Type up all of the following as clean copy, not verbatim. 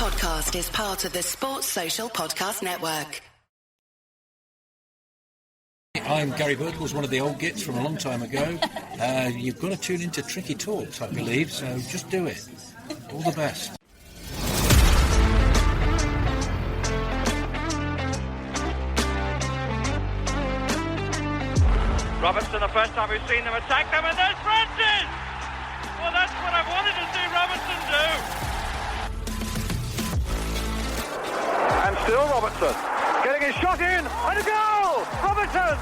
podcast is part of the Sports Social Podcast Network. I'm Gary Birdwell's one of the old gits from a long time ago. You've got to tune into Tricky Talks, I believe, so just do it. All the best. Robertson, the first time we've seen them attack them, and there's Francis! Well, that's what I wanted to see Robertson do. And still Robertson, getting his shot in, and a goal! Robertson!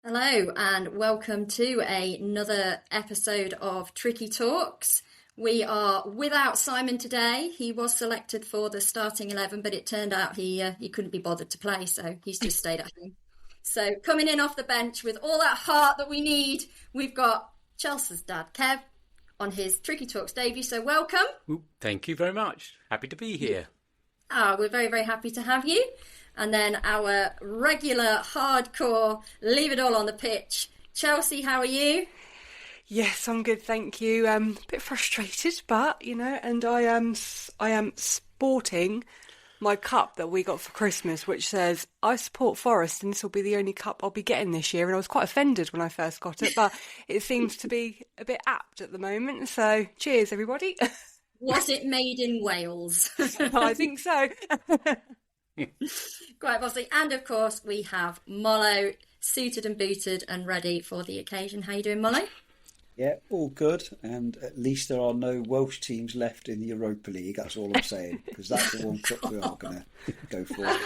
Hello and welcome to another episode of Tricky Talks. We are without Simon today. He was selected for the starting 11, but it turned out he couldn't be bothered to play, so he's just stayed at home. So coming in off the bench with all that heart that we need, we've got Chelsea's dad, Kev, on his Tricky Talks debut. So welcome. Thank you very much. Happy to be here. We're very, very happy to have you. And then our regular, hardcore, leave it all on the pitch. Chelsea, how are you? Yes, I'm good, thank you. A bit frustrated, but, and I am sporting my cup that we got for Christmas, which says, I support Forest, and this will be the only cup I'll be getting this year. And I was quite offended when I first got it, but it seems to be a bit apt at the moment. So, cheers, everybody. Was it made in Wales? I think so. Quite possibly. And of course we have Mollo, suited and booted and ready for the occasion. How you doing, Mollo? Yeah, all good, and at least there are no Welsh teams left in the Europa League, that's all I'm saying, because that's the one cup we are going to go for.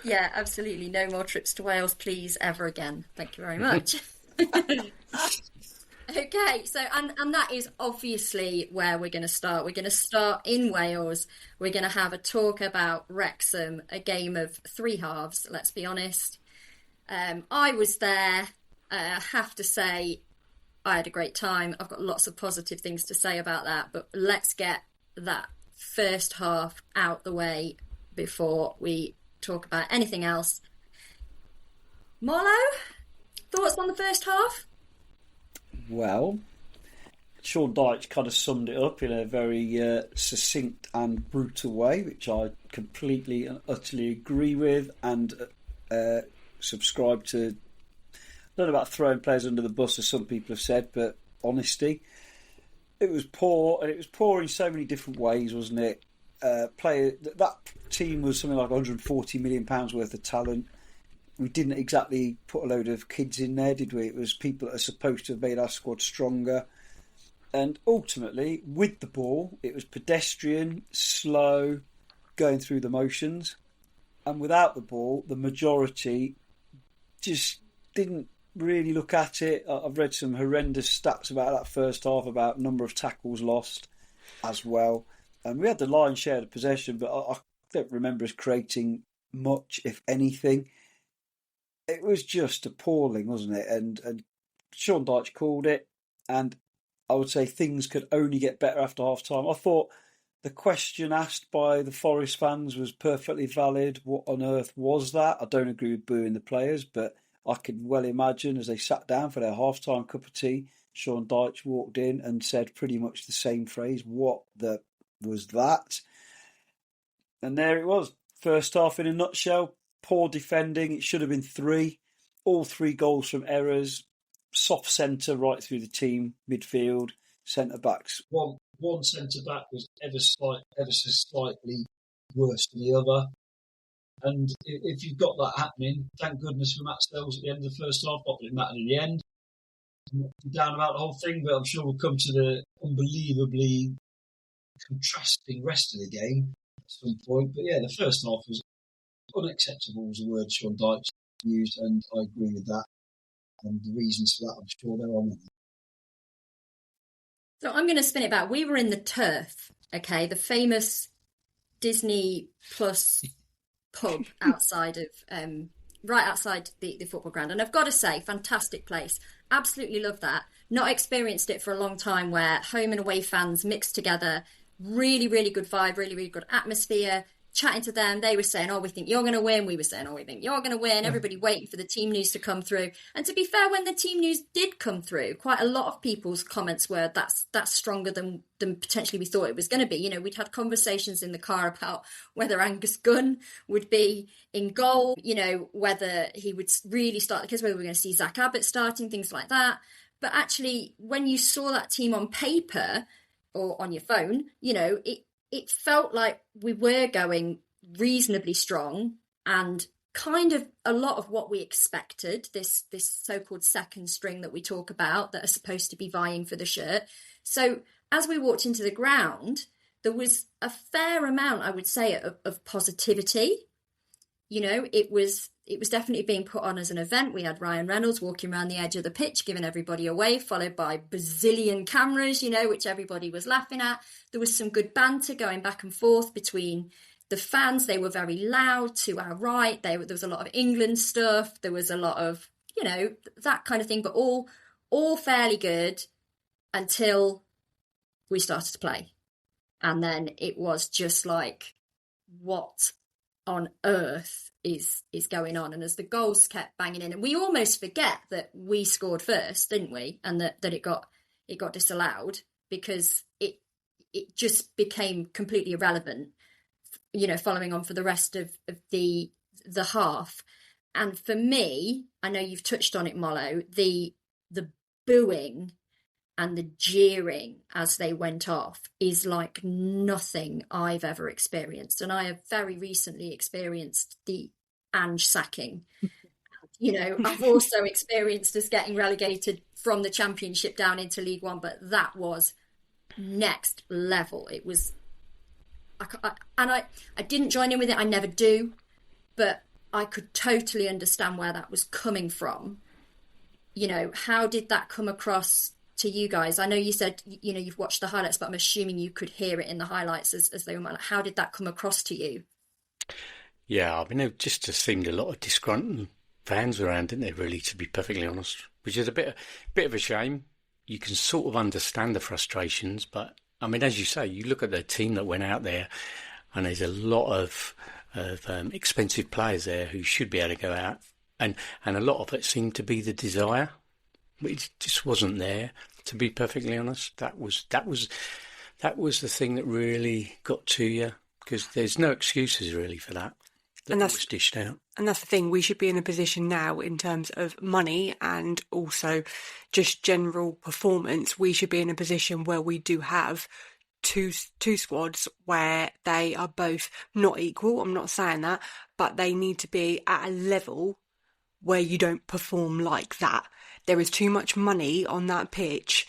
Yeah, absolutely, no more trips to Wales, please, ever again. Thank you very much. Okay, so and that is obviously where we're going to start. We're going to start in Wales. We're going to have a talk about Wrexham, a game of three halves, let's be honest. I was there. I have to say, I had a great time. I've got lots of positive things to say about that, but let's get that first half out the way before we talk about anything else. Mollo, thoughts on the first half? Well, Sean Dyche kind of summed it up in a very succinct and brutal way, which I completely and utterly agree with and subscribe to. I don't know about throwing players under the bus, as some people have said, but honesty. It was poor, and it was poor in so many different ways, wasn't it? That team was something like £140 million worth of talent. We didn't exactly put a load of kids in there, did we? It was people that are supposed to have made our squad stronger. And ultimately, with the ball, it was pedestrian, slow, going through the motions. And without the ball, the majority just didn't really look at it. I've read some horrendous stats about that first half, about number of tackles lost as well. And we had the lion's share of possession, but I don't remember us creating much, if anything. It was just appalling, wasn't it? And Sean Dyche called it, and I would say things could only get better after half-time. I thought the question asked by the Forest fans was perfectly valid. What on earth was that? I don't agree with booing the players, but I could well imagine as they sat down for their half-time cup of tea, Sean Dyche walked in and said pretty much the same phrase. What the was that? And there it was. First half in a nutshell. Poor defending. It should have been 3. All 3 goals from errors. Soft centre right through the team. Midfield. Centre backs. One centre back was ever so slightly worse than the other. And if you've got that happening, thank goodness for Matt Stells at the end of the first half. Not that it mattered in the end. I'm not down about the whole thing, but I'm sure we'll come to the unbelievably contrasting rest of the game at some point. But yeah, the first half was unacceptable, was the word Sean Dyche used, and I agree with that. And the reasons for that, I'm sure they're on it. So I'm going to spin it back. We were in the Turf, okay, the famous Disney Plus pub outside of, right outside the football ground. And I've got to say, fantastic place. Absolutely love that. Not experienced it for a long time, where home and away fans mixed together. really, really good vibe, really, really good atmosphere. Chatting to them, they were saying, "Oh, we think you're going to win." We were saying, "Oh, we think you're going to win." Everybody waiting for the team news to come through. And to be fair, when the team news did come through, quite a lot of people's comments were that's stronger than potentially we thought it was going to be. You know, we'd had conversations in the car about whether Angus Gunn would be in goal, you know, whether he would really start the kids, whether we were going to see Zach Abbott starting, things like that. But actually, when you saw that team on paper or on your phone, you know, it felt like we were going reasonably strong and kind of a lot of what we expected, this so-called second string that we talk about that are supposed to be vying for the shirt. So as we walked into the ground, there was a fair amount, I would say, of positivity. You know, it was definitely being put on as an event. We had Ryan Reynolds walking around the edge of the pitch, giving everybody a wave, followed by bazillion cameras, you know, which everybody was laughing at. There was some good banter going back and forth between the fans. They were very loud to our right. There was a lot of England stuff. There was a lot of, you know, that kind of thing, but all fairly good until we started to play. And then it was just like, what on earth is going on? And as the goals kept banging in, and we almost forget that we scored first, didn't we? And that it got disallowed, because it just became completely irrelevant, you know, following on for the rest of the half. And for me, I know you've touched on it, Mollo, the booing and the jeering as they went off is like nothing I've ever experienced. And I have very recently experienced the Ange sacking. You know, I've also experienced us getting relegated from the Championship down into League One, but that was next level. It was, I didn't join in with it. I never do, but I could totally understand where that was coming from. You know, how did that come across to you guys? I know you said, you know, you've watched the highlights, but I'm assuming you could hear it in the highlights as they were. How did that come across to you? Yeah, I mean, there just seemed a lot of disgruntled fans around, didn't there, really, to be perfectly honest, which is a bit of a shame. You can sort of understand the frustrations, but I mean, as you say, you look at the team that went out there, and there's a lot of expensive players there who should be able to go out, and a lot of it seemed to be the desire. It just wasn't there, to be perfectly honest. That was the thing that really got to you, because there's no excuses really for that. And that was dished out. And that's the thing. We should be in a position now, in terms of money and also just general performance. We should be in a position where we do have two squads where they are both not equal. I'm not saying that, but they need to be at a level where you don't perform like that. There is too much money on that pitch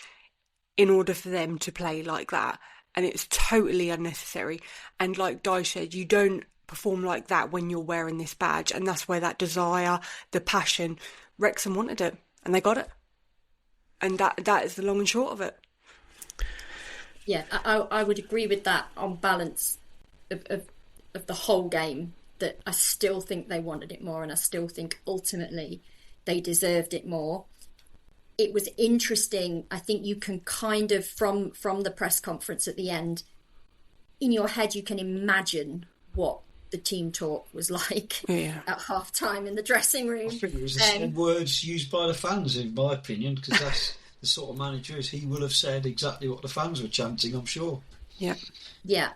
in order for them to play like that. And it's totally unnecessary. And like Di said, you don't perform like that when you're wearing this badge. And that's where that desire, the passion, Wrexham wanted it and they got it. And that is the long and short of it. Yeah, I would agree with that on balance of the whole game, that I still think they wanted it more, and I still think ultimately they deserved it more. It was interesting. I think you can kind of, from the press conference at the end, in your head you can imagine what the team talk was like at half time in the dressing room. I think it was the same words used by the fans, in my opinion, because that's the sort of manager is. He will have said exactly what the fans were chanting, I'm sure. Yeah.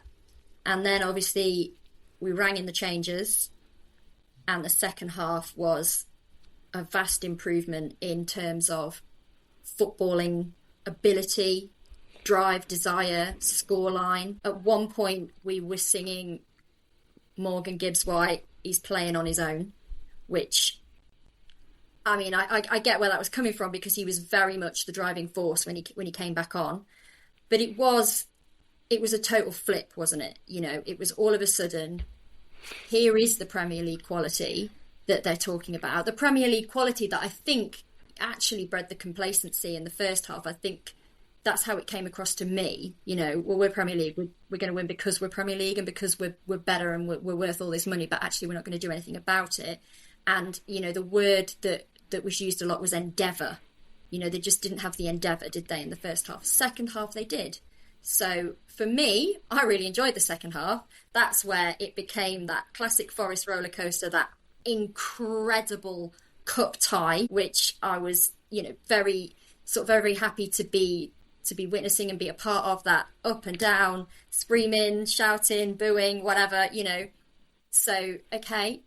And then obviously we rang in the changes, and the second half was a vast improvement in terms of footballing ability, drive, desire, scoreline. At one point we were singing Morgan Gibbs-White, he's playing on his own, which, I mean, I get where that was coming from, because he was very much the driving force when he came back on. But it was a total flip, wasn't it? You know, it was all of a sudden, here is the Premier League quality that they're talking about. The Premier League quality that I think actually bred the complacency in the first half. I think that's how it came across to me. You know, well, we're Premier League, we're going to win because we're Premier League and because we're better and we're worth all this money, but actually we're not going to do anything about it. And, you know, the word that was used a lot was endeavour. You know, they just didn't have the endeavour, did they, in the first half? Second half they did. So for me, I really enjoyed the second half. That's where it became that classic Forest roller coaster, that incredible cup tie, which I was, very very happy to be witnessing and be a part of, that up and down, screaming, shouting, booing, whatever. So, okay,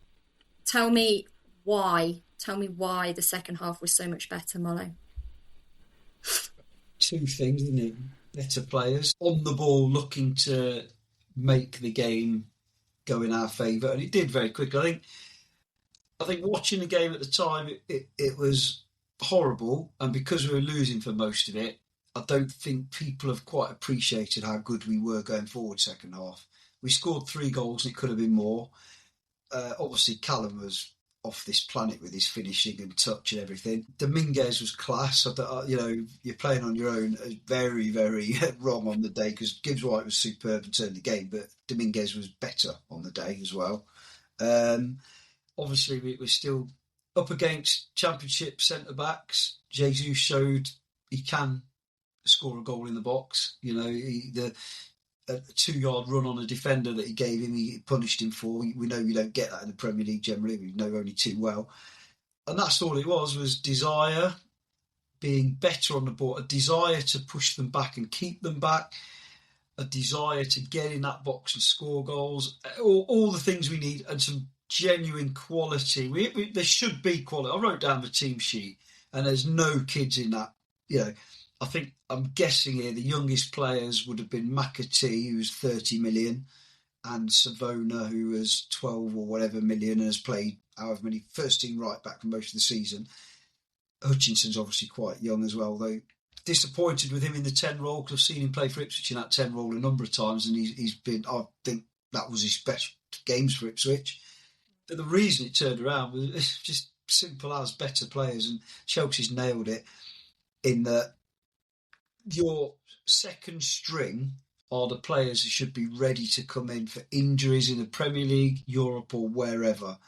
tell me why the second half was so much better, Mollo. Two things, isn't it? Better players on the ball, looking to make the game go in our favour, and it did very quickly. I think watching the game at the time, it was horrible, and because we were losing for most of it, I don't think people have quite appreciated how good we were going forward second half. We scored 3 goals and it could have been more. Obviously, Callum was off this planet with his finishing and touch and everything. Dominguez was class. You're playing on your own. Very, very wrong on the day, because Gibbs White was superb and turned the game, but Dominguez was better on the day as well. Obviously, we were still up against Championship centre-backs. Jesus showed he can score a goal in the box. A 2-yard run on a defender that he gave him, he punished him for. We know we don't get that in the Premier League generally. We know only too well. And that's all it was desire, being better on the ball, a desire to push them back and keep them back, a desire to get in that box and score goals, all the things we need, and some genuine quality. There should be quality. I wrote down the team sheet, and there's no kids in that. I'm guessing here the youngest players would have been McAtee, who was 30 million, and Savona, who was 12 or whatever million, and has played however many first team right back for most of the season. Hutchinson's obviously quite young as well, though. Disappointed with him in the 10 role, because I've seen him play for Ipswich in that 10 role a number of times, and he's been, I think that was his best games for Ipswich. But the reason it turned around was just simple as better players, and Chelsea's nailed it in that your second string are the players who should be ready to come in for injuries in the Premier League, Europe or wherever.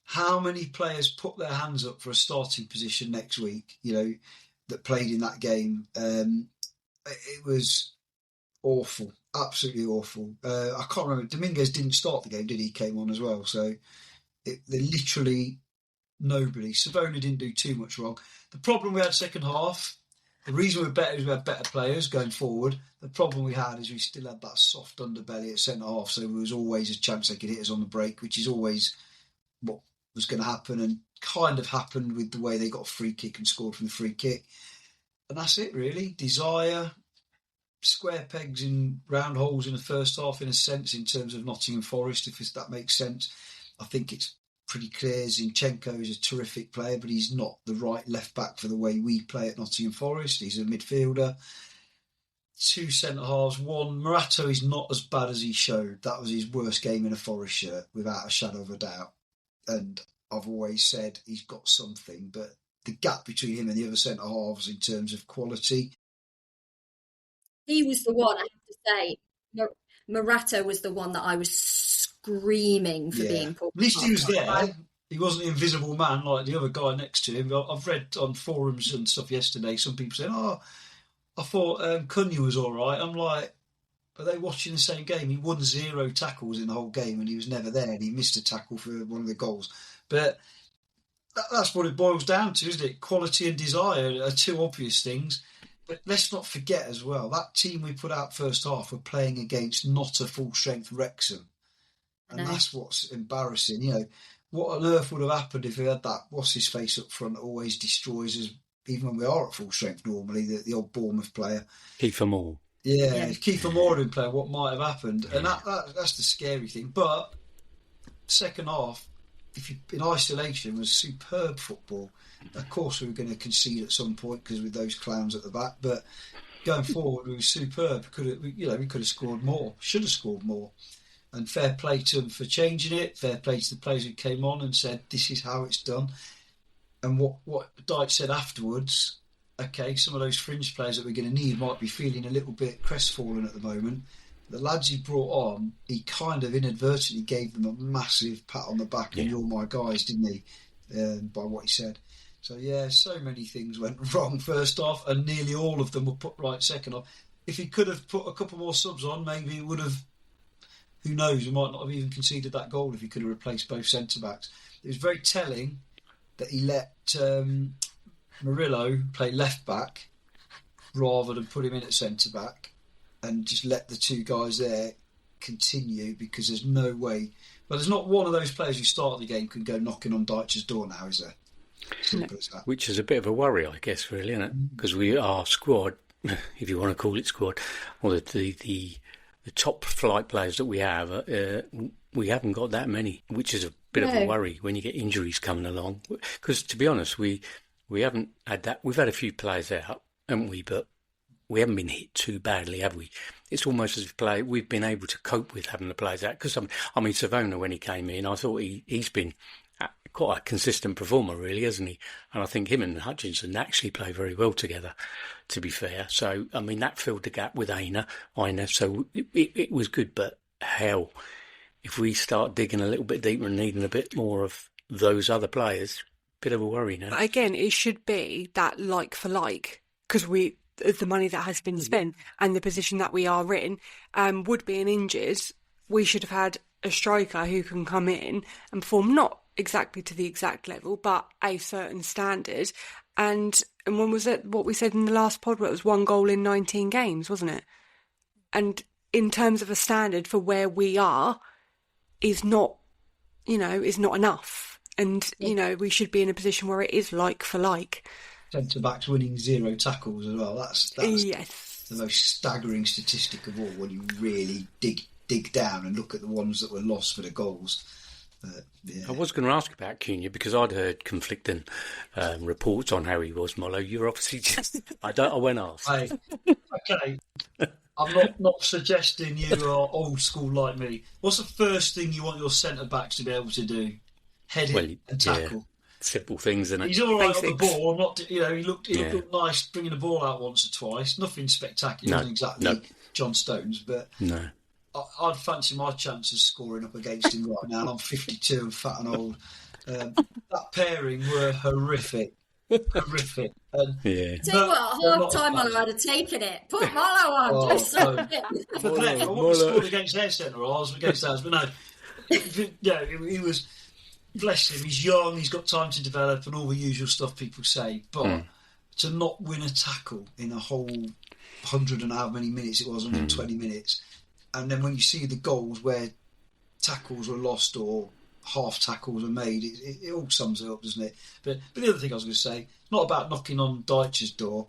How many players put their hands up for a starting position next week, that played in that game? It was awful, absolutely awful. I can't remember. Dominguez didn't start the game, did he? He came on as well. So they literally nobody. Savona didn't do too much wrong. The problem we had second half, the reason we're better is we had better players going forward. The problem we had is we still had that soft underbelly at centre half, so there was always a chance they could hit us on the break, which is always what was going to happen, and kind of happened with the way they got a free kick and scored from the free kick. And that's it, really. Desire, square pegs in round holes in the first half, in a sense, in terms of Nottingham Forest, if that makes sense. I think it's pretty clear Zinchenko is a terrific player, but he's not the right left back for the way we play at Nottingham Forest. He's a midfielder. 2 centre halves. One, Morato is not as bad as he showed. That was his worst game in a Forest shirt, without a shadow of a doubt. And I've always said he's got something, but the gap between him and the other centre halves in terms of quality. He was the one, I have to say. Morato was the one that I was screaming for being pulled. At least he was there. He wasn't an invisible man like the other guy next to him. I've read on forums and stuff yesterday, some people saying, I thought Cunha was all right. I'm like, are they watching the same game? He won 0 tackles in the whole game, and he was never there, and he missed a tackle for one of the goals. But that's what it boils down to, isn't it? Quality and desire are 2 obvious things. But let's not forget as well, that team we put out first half were playing against not a full-strength Wrexham. And that's what's embarrassing. What on earth would have happened if we had that what's-his-face up front that always destroys us, even when we are at full strength normally, the old Bournemouth player. Kiefer Moore. Yeah, if Kiefer Moore didn't play, what might have happened? And that's the scary thing. But second half, in isolation, was superb football. Of course, we were going to concede at some point because with those clowns at the back. But going forward, we were superb. We could have scored more. Should have scored more. And fair play to them for changing it. Fair play to the players who came on and said, "This is how it's done." And what Dyche said afterwards, okay, some of those fringe players that we're going to need might be feeling a little bit crestfallen at the moment. The lads he brought on, he kind of inadvertently gave them a massive pat on the back, and you're my guys, didn't he? By what he said. So, so many things went wrong first half, and nearly all of them were put right second half. if he could have put a couple more subs on, maybe it would have. Who knows? We might not have even conceded that goal if he could have replaced both centre backs. It was very telling that he let Murillo play left back rather than put him in at centre back, and just let the two guys there continue, because there's no way. Well, there's not one of those players who started the game can go knocking on Dyche's door now, is there? Simple as that. Which is a bit of a worry, I guess, really, isn't it? Because our squad, if you want to call it squad, or the top flight players that we have, we haven't got that many, which is a bit of a worry when you get injuries coming along. Because to be honest, we haven't had that. We've had a few players out, haven't we? But we haven't been hit too badly, have we? It's almost as if we've been able to cope with having the players out. Because I mean, Savona, when he came in, I thought he's been quite a consistent performer, really, hasn't he? And I think him and Hutchinson actually play very well together, to be fair. So, I mean, that filled the gap with Aina. So it was good, but hell, if we start digging a little bit deeper and needing a bit more of those other players, bit of a worry now. Again, it should be that like for like, because the money that has been spent and the position that we are in, would be an injured, we should have had a striker who can come in and perform not exactly to the exact level, but a certain standard. And when was it, what we said in the last pod, where it was 1 goal in 19 games, wasn't it? And in terms of a standard for where we are, is not enough. And, we should be in a position where it is like for like. Centre-backs winning 0 tackles as well. That's yes. the most staggering statistic of all when you really dig down and look at the ones that were lost for the goals. I was going to ask about Cunha because I'd heard conflicting reports on how he was, Mollo. You're obviously just... I won't ask. Hey, okay. I'm not suggesting you are old school like me. What's the first thing you want your centre-backs to be able to do? Head it and tackle. Yeah. Simple things, isn't it? He's all right on the ball. He looked nice bringing the ball out once or twice. Nothing spectacular. Wasn't exactly John Stones, but no. I'd fancy my chances scoring up against him right now. And I'm 52 and fat and old. That pairing were horrific. Horrific. And tell you what, half time Mollo would have taken it. Put Mollo on. I wouldn't scored against their centre, I was against ours, but no. He was. Bless him, he's young, he's got time to develop and all the usual stuff people say, but to not win a tackle in a whole 100 and how many minutes it was, 120 minutes, and then when you see the goals where tackles were lost or half tackles were made, it all sums it up, doesn't it? But the other thing I was going to say, it's not about knocking on Dyche's door,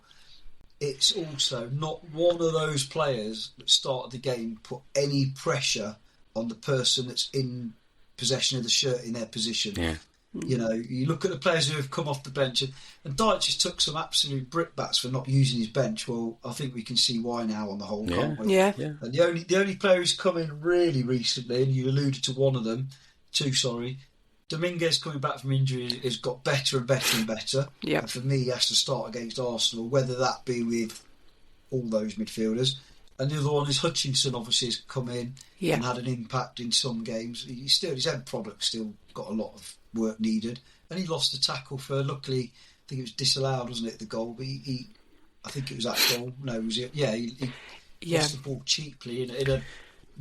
it's also not one of those players that started the game put any pressure on the person that's in possession of the shirt in their position. Yeah. You look at the players who have come off the bench, and Dyche just took some absolute brickbats for not using his bench. Well, I think we can see why now on the whole, can't we? Yeah. And the only player who's come in really recently, and you alluded to one of them, Dominguez coming back from injury has got better and better and better. Yeah. And for me, he has to start against Arsenal, whether that be with all those midfielders. And the other one is Hutchinson, obviously, has come in and had an impact in some games. His end product still got a lot of work needed. And he lost the tackle for, luckily, I think it was disallowed, wasn't it, the goal? But I think it was that goal. No, was it? Yeah, he lost the ball cheaply in a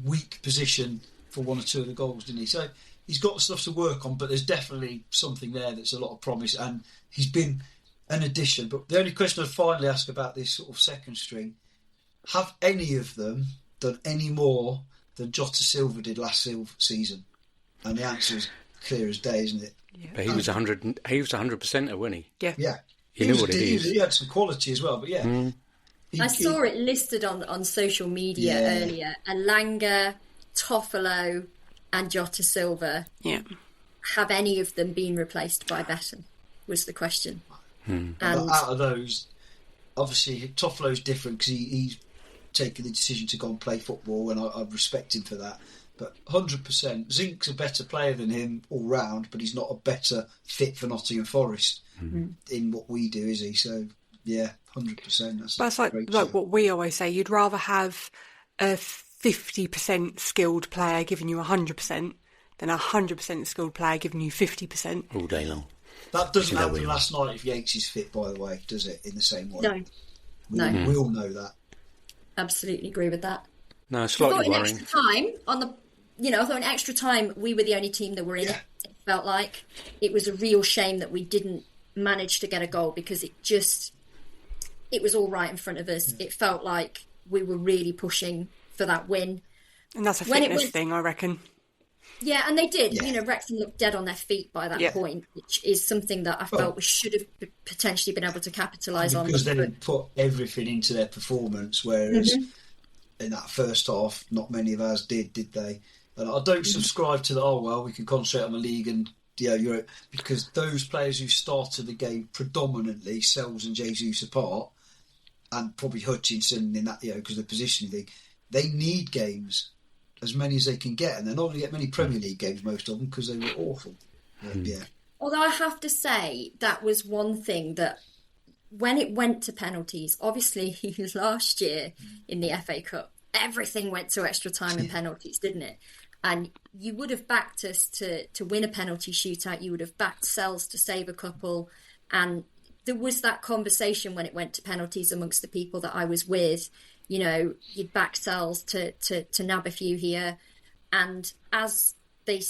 weak position for one or two of the goals, didn't he? So he's got stuff to work on, but there's definitely something there that's a lot of promise. And he's been an addition. But the only question I'd finally ask about this sort of second string, have any of them done any more than Jota Silva did last season? And the answer is clear as day, isn't it? Yeah. But he was 100%, wasn't he? Yeah. Yeah. He knew what it is. He had some quality as well, but yeah. I saw it listed on social media earlier. Elanga, Toffolo and Jota Silva. Yeah. Have any of them been replaced by Betton? Was the question. And out of those, obviously Toffolo's different because he's taken the decision to go and play football, and I respect him for that. But 100%, Zink's a better player than him all round, but he's not a better fit for Nottingham Forest in what we do, is he? So yeah, 100%. That's like what we always say. You'd rather have a 50% skilled player giving you 100% than a 100% skilled player giving you 50% all day long. That doesn't happen last night if Yates is fit, by the way, does it? In the same way, no. We all know that. absolutely agree with that. No, I thought slightly in worrying. extra time I thought in extra time we were the only team that were in it. It felt like it was a real shame that we didn't manage to get a goal, because it was all right in front of us. It felt like we were really pushing for that win. And that's a fitness thing, I reckon. Yeah, and they did. Yeah. Wrexham looked dead on their feet by that point, which is something that I felt we should have potentially been able to capitalise on. Because they put everything into their performance, whereas in that first half, not many of us did they? And I don't subscribe to the, we can concentrate on the league and Europe, because those players who started the game predominantly, Sells and Jesus apart, and probably Hutchinson in that, because of the positioning thing, they need games. As many as they can get, and they're not going to get many Premier League games, most of them, because they were awful. Yeah. Although I have to say, that was one thing that, when it went to penalties, obviously last year in the FA Cup, everything went to extra time and penalties, didn't it? And you would have backed us to win a penalty shootout, you would have backed Sells to save a couple, and there was that conversation when it went to penalties amongst the people that I was with. You'd back Sells to nab a few here. And as they,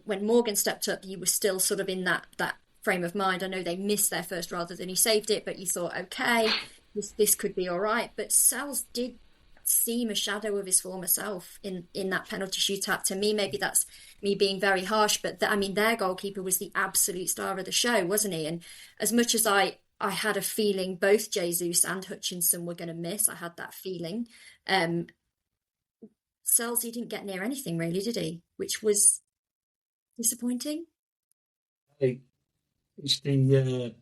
when Morgan stepped up, you were still sort of in that frame of mind. I know they missed their first rather than he saved it, but you thought, okay, this could be all right. But Sells did seem a shadow of his former self in that penalty shootout. To me, maybe that's me being very harsh, but their goalkeeper was the absolute star of the show, wasn't he? And as much as I had a feeling both Jesus and Hutchinson were going to miss. I had that feeling. Sells, he didn't get near anything really, did he? Which was disappointing. It's the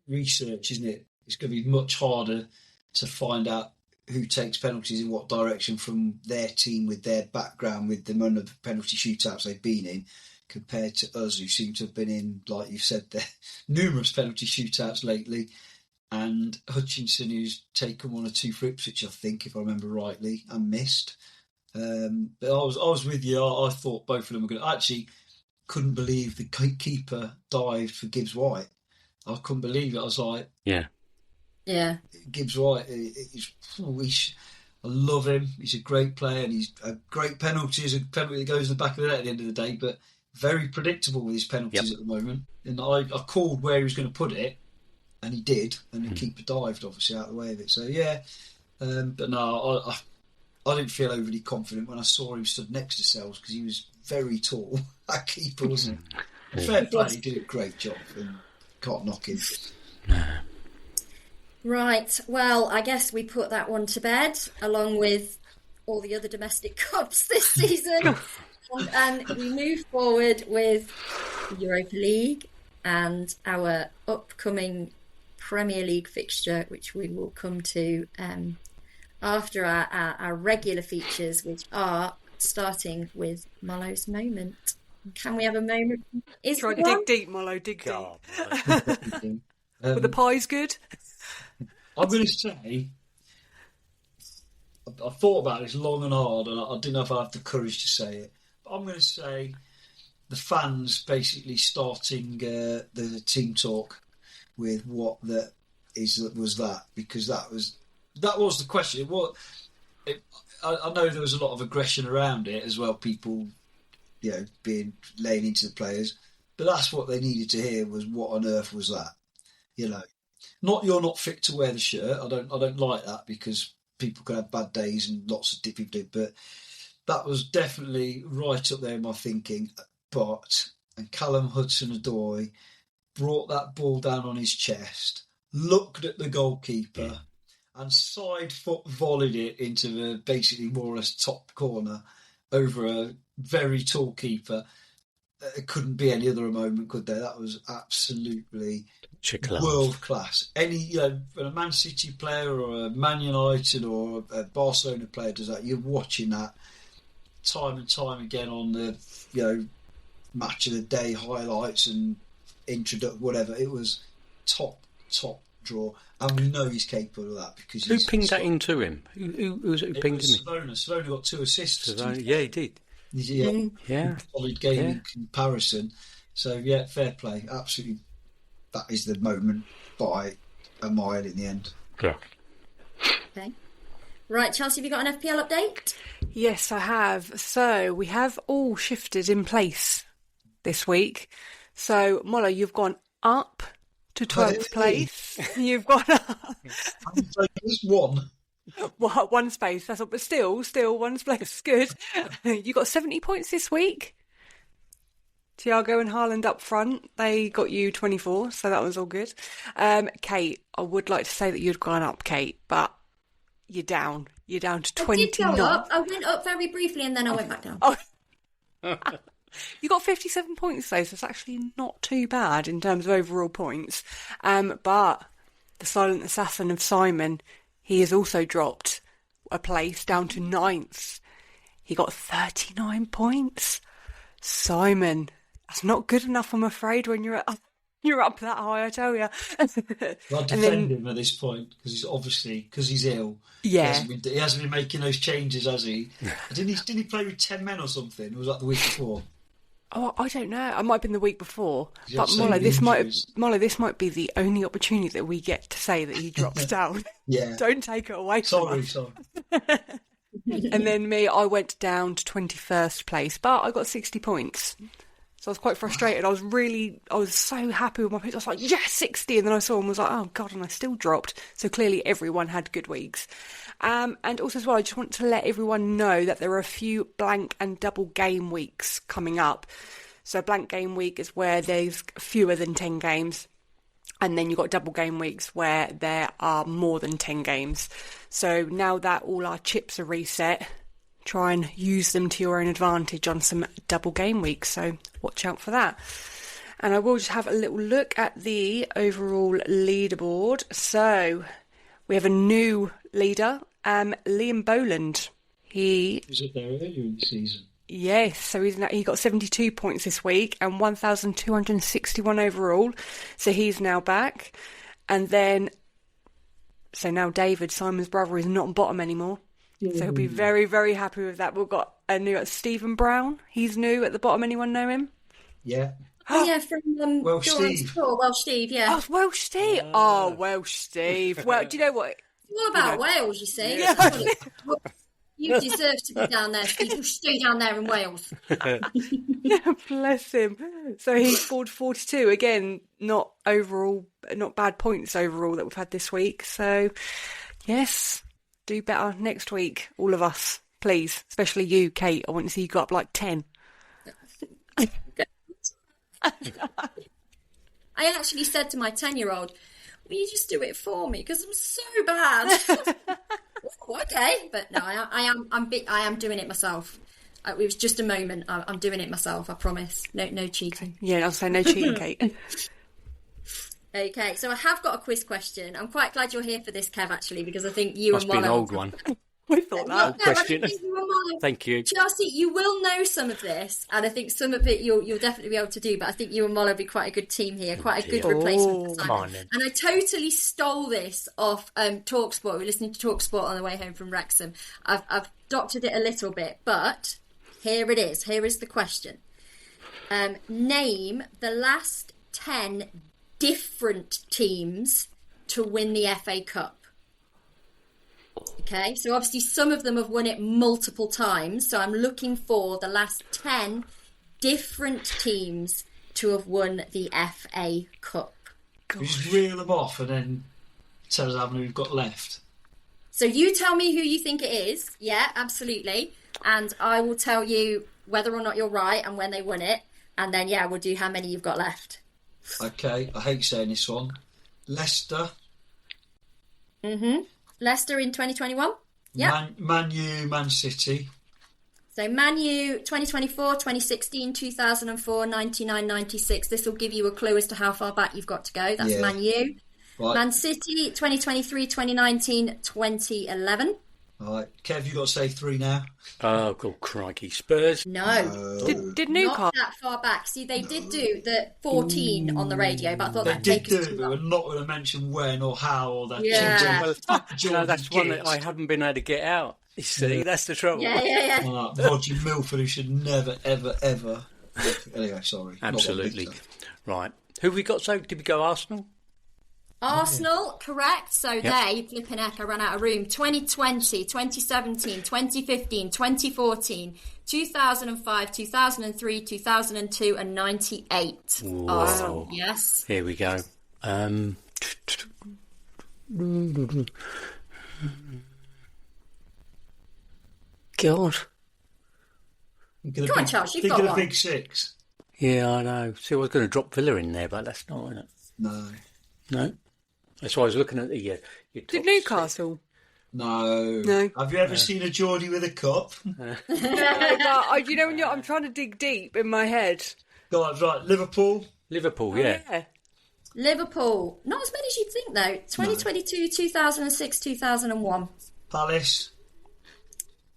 research, isn't it? It's going to be much harder to find out who takes penalties in what direction from their team with their background, with the amount of penalty shootouts they've been in, compared to us, who seem to have been in, like you've said there, numerous penalty shootouts lately. And Hutchinson, who's taken one or two for Ipswich, I think, if I remember rightly, and missed. But I was with you. I thought both of them were good. I actually couldn't believe the keeper dived for Gibbs White. I couldn't believe it. I was like, yeah. Gibbs White, I love him. He's a great player, and he's a great penalty. A penalty that goes in the back of the net at the end of the day, but very predictable with his penalties at the moment. And I called where he was going to put it, and he did, and the keeper dived obviously out of the way of it. So but no, I didn't feel overly confident when I saw him stood next to Sells, because he was very tall. That keeper wasn't. Fair play, he did a great job, and can't knock him. Right, well, I guess we put that one to bed, along with all the other domestic cups this season. And we move forward with the Europa League and our upcoming Premier League fixture, which we will come to after our regular features, which are starting with Mollo's moment. Can we have a moment? Try to dig deep, Mollo, dig deep. Were the pies good? I'm going to say, I thought about this long and hard, and I didn't know if I have the courage to say it. But I'm going to say the fans basically starting the team talk with what was that, because that was the question. I know there was a lot of aggression around it as well. People, being laying into the players, but that's what they needed to hear, was what on earth was that? Not you're not fit to wear the shirt. I don't like that, because people can have bad days and lots of people do. But that was definitely right up there in my thinking. And Callum Hudson-Odoi brought that ball down on his chest, looked at the goalkeeper, and side foot volleyed it into the basically more or less top corner over a very tall keeper. It couldn't be any other moment, could there? That was absolutely world class. When a Man City player or a Man United or a Barcelona player does that, you're watching that time and time again on the match of the day highlights and introduction, whatever. It was top draw, and we know he's capable of that, because who pinged that into him? Who was it who pinged him? Savona got 2 assists. Yeah, he did. Solid game in comparison. So fair play. Absolutely, that is the moment by a mile in the end. Yeah. Okay. Right, Chelsea, have you got an FPL update? Yes, I have. So we have all shifted in place this week. So, Mola, you've gone up to 12th place. You've gone up. Just one. One space, that's all. But still one space. Good. You got 70 points this week. Thiago and Haaland up front. They got you 24, so that was all good. Kate, I would like to say that you'd gone up, Kate, but you're down. You're down to 29. I did go up. I went up very briefly and then I went back down. Oh. You got 57 points though, so it's actually not too bad in terms of overall points. But the silent assassin of Simon, he has also dropped a place down to 9th. He got 39 points. Simon, that's not good enough, I'm afraid, when you're up that high, I tell you. I'll defend him at this point because he's ill. Yeah, he hasn't been making those changes, has he? Didn't he play with 10 men or something? Or was that the week before? Oh, I don't know. It might have been the week before. Yeah, But Molly, this might be the only opportunity that we get to say that he drops down. Yeah. Don't take it away from us. Sorry. And then me, I went down to 21st place, but I got 60 points. So I was quite frustrated. Wow. I was so happy with my points. I was like, yes, 60. And then I saw and was like, oh God, and I still dropped. So clearly everyone had good weeks. And also as well, I just want to let everyone know that there are a few blank and double game weeks coming up. So blank game week is where there's fewer than 10 games. And then you've got double game weeks where there are more than 10 games. So now that all our chips are reset, try and use them to your own advantage on some double game weeks. So watch out for that. And I will just have a little look at the overall leaderboard. So we have a new leader, Liam Boland. He Was it there earlier in the season? Yes, so he got 72 points this week and 1,261 overall. So he's now back. And then, so now David, Simon's brother, is not on bottom anymore. So he'll be very, very happy with that. We've got a new Stephen Brown. He's new at the bottom. Anyone know him? Yeah. Oh, yeah, from Welsh Steve. Welsh Steve, yeah. Oh, Welsh Steve. Oh, Welsh Steve. Well, do you know what? It's all about Wales, you see. Yeah. You deserve to be down there, Steve. You stay down there in Wales. Bless him. So he scored 42. Again, not bad points overall that we've had this week. So, yes, do better next week, all of us, please. Especially you, Kate. I want to see you go up like 10. I actually said to my 10-year-old, will you just do it for me? Because I'm so bad. Oh, okay, but no, I am doing it myself. It was just a moment. I'm doing it myself. I promise. No cheating. Yeah, I'll say no cheating, Kate. Okay, so I have got a quiz question. I'm quite glad you're here for this, Kev. Actually, because I think you Must and be Molly. an old one. We thought that. Old question. Thank you, Chelsea. You will know some of this, and I think some of it you'll definitely be able to do. But I think you and Molly will be quite a good team here, quite a good replacement for Simon. Come on, then. And I totally stole this off Talksport. We're listening to Talksport on the way home from Wrexham. I've doctored it a little bit, but here it is. Here is the question. Name the last 10 different teams to win the FA Cup. Okay, so obviously some of them have won it multiple times, so I'm looking for the last 10 different teams to have won the FA Cup. We just reel them off and then tell us how many we've got left. So you tell me who you think it is, yeah, absolutely, and I will tell you whether or not you're right and when they won it, and then, yeah, we'll do how many you've got left. Okay, I hate saying this one. Leicester. Leicester in 2021? Yeah. Man U, Man City. So Man U 2024, 2016, 2004, 99, 96. This will give you a clue as to how far back you've got to go. That's Man U. Right. Man City 2023, 2019, 2011. All right. Kev, you've got to say 3 now. Oh, God, crikey. Spurs? No. Did Newcastle? Not that far back. See, they did do the 14 on the radio, but I thought they that'd did take us do too it, but long. we're not going to mention when or how or that. Yeah. No, that's one that I haven't been able to get out. You see, that's the trouble. Yeah. Roger Milford, who should never, ever, ever... Anyway, sorry. Absolutely. Right. Who have we got? So, did we go Arsenal? Arsenal, correct. So they, flipping heck, I ran out of room. 2020, 2017, 2015, 2014, 2005, 2003, 2002, and 98. Whoa. Arsenal, yes. Here we go. God. Come on, Charles, you've Think got of the one. big six. Yeah, I know. See, I was going to drop Villa in there, but that's not, is it? No. No. That's why I was looking at the... your Did top Newcastle? No. Have you ever seen a Geordie with a cup? No, but you know when I'm trying to dig deep in my head. Go on, right. Liverpool. six. Liverpool, yeah. Yeah. Liverpool, not as many as you'd think though. 2022, 2006, 2001. Palace.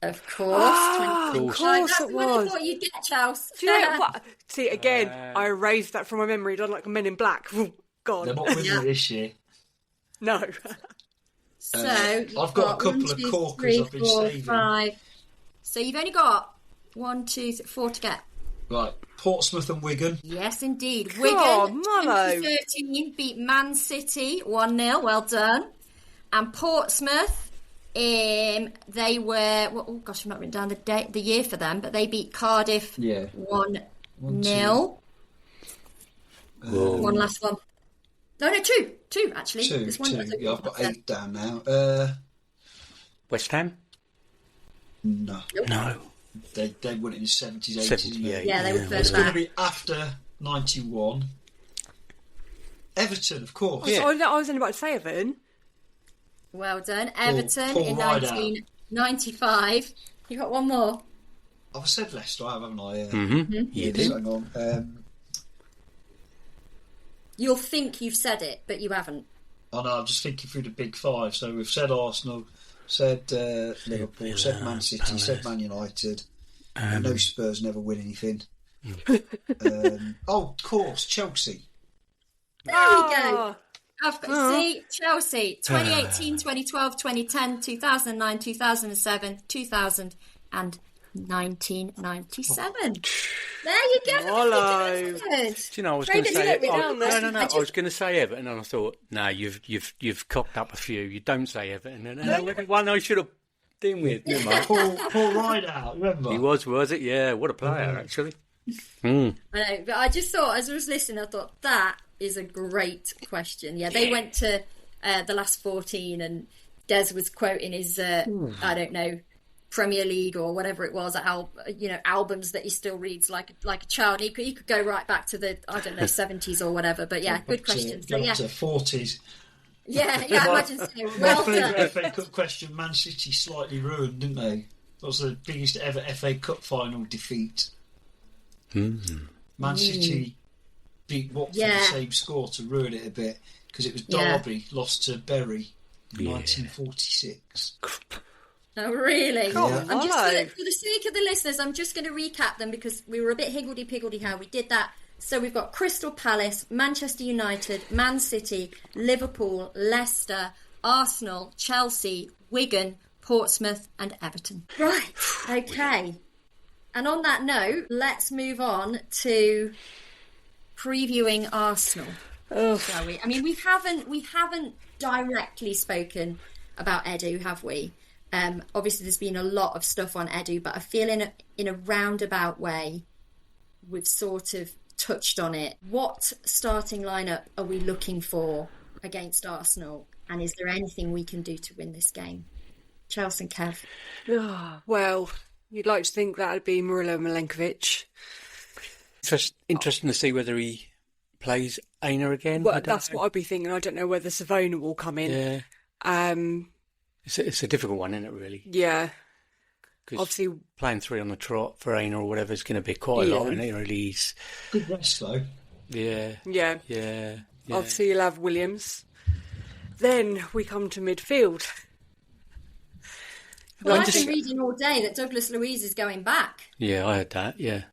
Of course. Of 2025. course That's it the one I was. thought you'd get, Charles. Do you know what? See, again, I erased that from my memory, done like Men in Black. Oh, God. They're not winning it this year. No. So I've got a couple of corkers I've been saving. 5. So you've only got 1, 2, 3, 4 to get. Right. Portsmouth and Wigan. Yes, indeed. God, Wigan, Mallow. 2013, beat Man City 1-0. Well done. And Portsmouth, they were... Well, oh gosh, I've not written down the year for them, but they beat Cardiff 1-0. One last one. No, two actually. Two. There's one Yeah, I've got 8 down now. West Ham? No. No. They won it in the 70s, 80s. 78. Yeah, they were It's further going to back. be after 91. Everton, of course. So I was only about to say Everton. Well done. Everton Paul in Rideout. 1995. You got one more. I've said Leicester, haven't I? You did. Hang on. You'll think you've said it, but you haven't. Oh no, I'm just thinking through the big 5. So we've said Arsenal, said Liverpool, said Man City, said Man United. I know Spurs never win anything. Of course, Chelsea. There we go. I've got, see, Chelsea, 2018, 2012, 2010, 2009, 2007, 2000, and 1997. There you go. Hello. You're doing good. Do you know, I was Very going to good. say... You let me down there. No. I was going to say Everton, and I thought, no, you've cocked up a few. You don't say Everton. And one I should have been with. Never mind. Paul Rideout, remember? He was it? Yeah, what a player, actually. I know, but I just thought, as I was listening, I thought, that is a great question. Yeah, they went to the last 14, and Des was quoting his, I don't know, Premier League or whatever it was, albums that he still reads like a child. He could go right back to the, I don't know, 70s or whatever. But yeah, good question. So, Go up to 40s. Yeah, imagine saying, well My favourite done. FA Cup question, Man City slightly ruined, didn't they? That was the biggest ever FA Cup final defeat. Man City beat Watford the same score to ruin it a bit, because it was Derby lost to Bury in 1946. Oh, really? God, I'm just why? gonna, for the sake of the listeners, I'm just going to recap them because we were a bit higgledy-piggledy how we did that. So we've got Crystal Palace, Manchester United, Man City, Liverpool, Leicester, Arsenal, Chelsea, Wigan, Portsmouth and Everton. Right, okay. And on that note, let's move on to previewing Arsenal, shall we? I mean, we haven't directly spoken about Edu, have we? Obviously, there's been a lot of stuff on Edu, but I feel in a roundabout way, we've sort of touched on it. What starting lineup are we looking for against Arsenal? And is there anything we can do to win this game? Chelsea and Kev. Well, you'd like to think that would be Murilo Milenkovic. Interesting to see whether he plays Aina again. Well, that's what I'd be thinking. I don't know whether Savona will come in. Yeah. It's a difficult one, isn't it, really? Yeah. 'Cause Obviously, playing 3 on the trot for Aina or whatever is going to be quite a lot, and it really is. Good rest, though. yeah. Yeah. Obviously, you'll have Williams. Then we come to midfield. Well, I've been reading all day that Douglas Luiz is going back. Yeah, I heard that, yeah.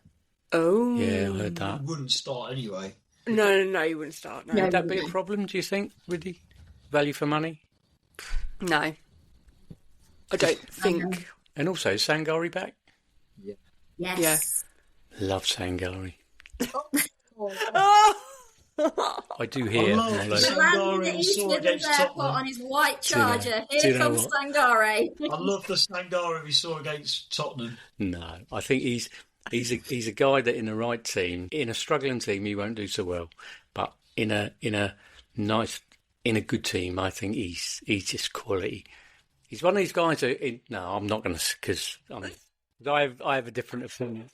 Oh. Yeah, I heard that. Wouldn't start anyway. No, you wouldn't start. No. Would that be a problem, do you think, really? Value for money? No. I don't think. And also, Sangare back? Yes. Love Sangare. Oh! I do hear. love Molo. the The Sangare man that we is saw with against his airport Tottenham. on his white Do you know- charger. do you Here know comes what? Sangare. I love the Sangare we saw against Tottenham. No, I think he's a guy that in the right team, in a struggling team, he won't do so well. But in a good team, I think he's just quality. He's one of these guys who. No, I'm not going to, because I have a different opinion.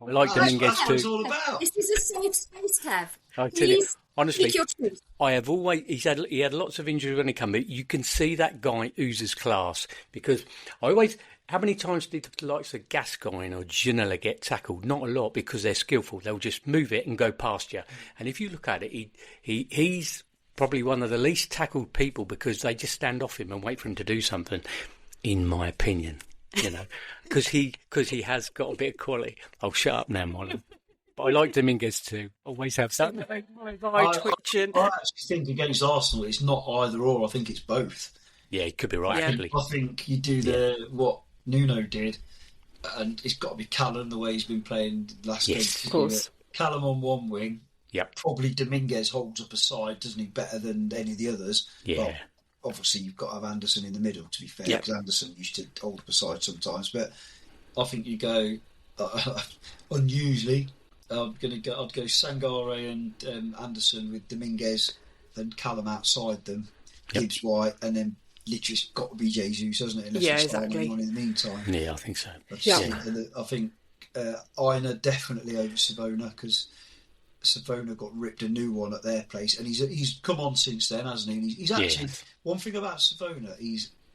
I like Dominguez That's what it's too. all about. This is a safe space, Kev. I tell you, Please honestly, speak your truth. I have always he had lots of injuries when he came, but you can see that guy oozes class, because how many times did the likes of Gascoigne or Ginola get tackled? Not a lot, because they're skillful. They'll just move it and go past you. And if you look at it, he's probably one of the least tackled people, because they just stand off him and wait for him to do something, in my opinion. You know, because he has got a bit of quality. I'll shut up now, Molly. But I like Dominguez too. Always have something. My eye twitching. I actually think against Arsenal, it's not either or. I think it's both. Yeah, he could be right, actually. I think you do what Nuno did, and it's got to be Callum, the way he's been playing last game. of course. Callum on one wing. Yep. Probably Dominguez holds up a side, doesn't he, better than any of the others. Yeah. Well, obviously, you've got to have Anderson in the middle, to be fair, because Anderson used to hold up a side sometimes. But I think you go, unusually, I'd go Sangare and Anderson with Dominguez and Callum outside them, Gibbs White, and then literally it's got to be Jesus, hasn't it? Unless Yeah, you start exactly. anyone in the meantime. Yeah, I think so. I think Aina definitely over Savona, because Savona got ripped a new one at their place, and he's come on since then, hasn't he? And he's actually one thing about Savona,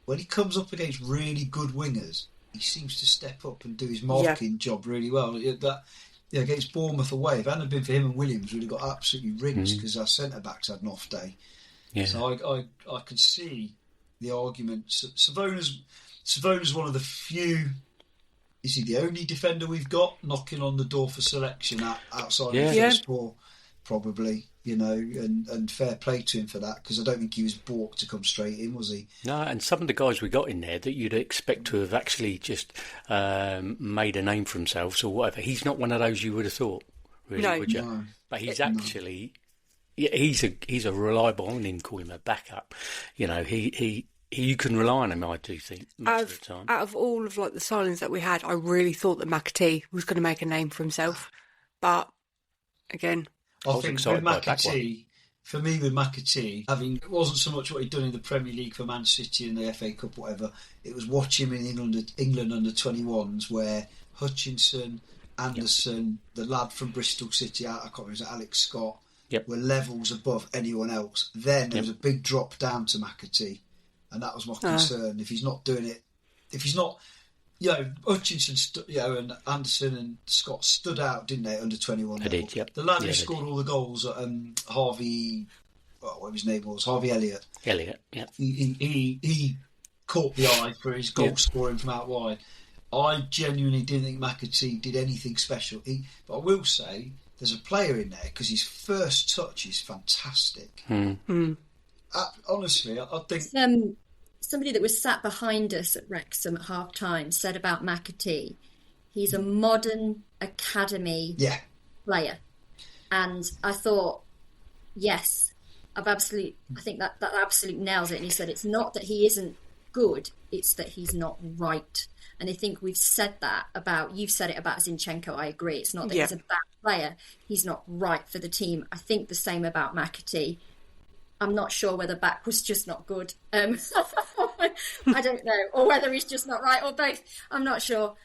when he comes up against really good wingers, he seems to step up and do his marking job really well. Against Bournemouth away, if it hadn't been for him and Williams, we'd have got absolutely rinsed, because our centre backs had an off day. Yeah. So I could see the argument. Savona's one of the few. Is he the only defender we've got knocking on the door for selection outside of the first four? Probably, and fair play to him for that, because I don't think he was balked to come straight in, was he? No, and some of the guys we got in there that you'd expect to have actually just made a name for themselves or whatever. He's not one of those you would have thought, really, would you? No. But he's actually, he's a reliable. I wouldn't even call him a backup. You can rely on him, I do think, most of the time. Out of all of the signings that we had, I really thought that McAtee was going to make a name for himself. But again, I think with McAtee, for me with McAtee, it wasn't so much what he'd done in the Premier League for Man City and the FA Cup, whatever. It was watching him in England under 21s, where Hutchinson, Anderson, the lad from Bristol City, I can't remember, was it Alex Scott, were levels above anyone else. Then there was a big drop down to McAtee. And that was my concern. If he's not doing it, if he's not, Hutchinson, and Anderson and Scott stood out, didn't they, under 21? They did, yep. The lad who scored all the goals, Harvey, whatever his name was, Harvey Elliott. Elliott, yeah. He caught the eye for his goal scoring from out wide. I genuinely didn't think McAtee did anything special. But I will say, there's a player in there, because his first touch is fantastic. Honestly, I think... somebody that was sat behind us at Wrexham at half-time said about McAtee, he's a modern academy player. And I thought, yes, I think that absolutely nails it. And he said it's not that he isn't good, it's that he's not right. And I think we've said that you've said it about Zinchenko, I agree. It's not that he's a bad player, he's not right for the team. I think the same about McAtee. I'm not sure whether Back was just not good. I don't know. Or whether he's just not right, or both. I'm not sure.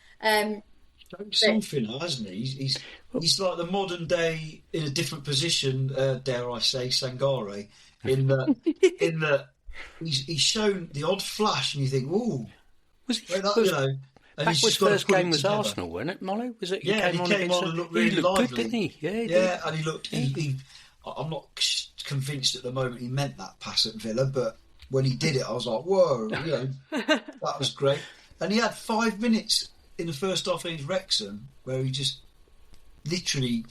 Something, hasn't he? He's like the modern day, in a different position, dare I say, Sangare, in that he's shown the odd flash and you think, ooh. Backwood's first game was Arsenal, wasn't it, Molly? Was it? Yeah, he came on and looked really lively. Good, didn't he? Yeah, he did. Yeah, and he looked... I'm not convinced at the moment he meant that pass at Villa, but when he did it, I was like, whoa, that was great. And he had 5 minutes in the first half against Wrexham where he just literally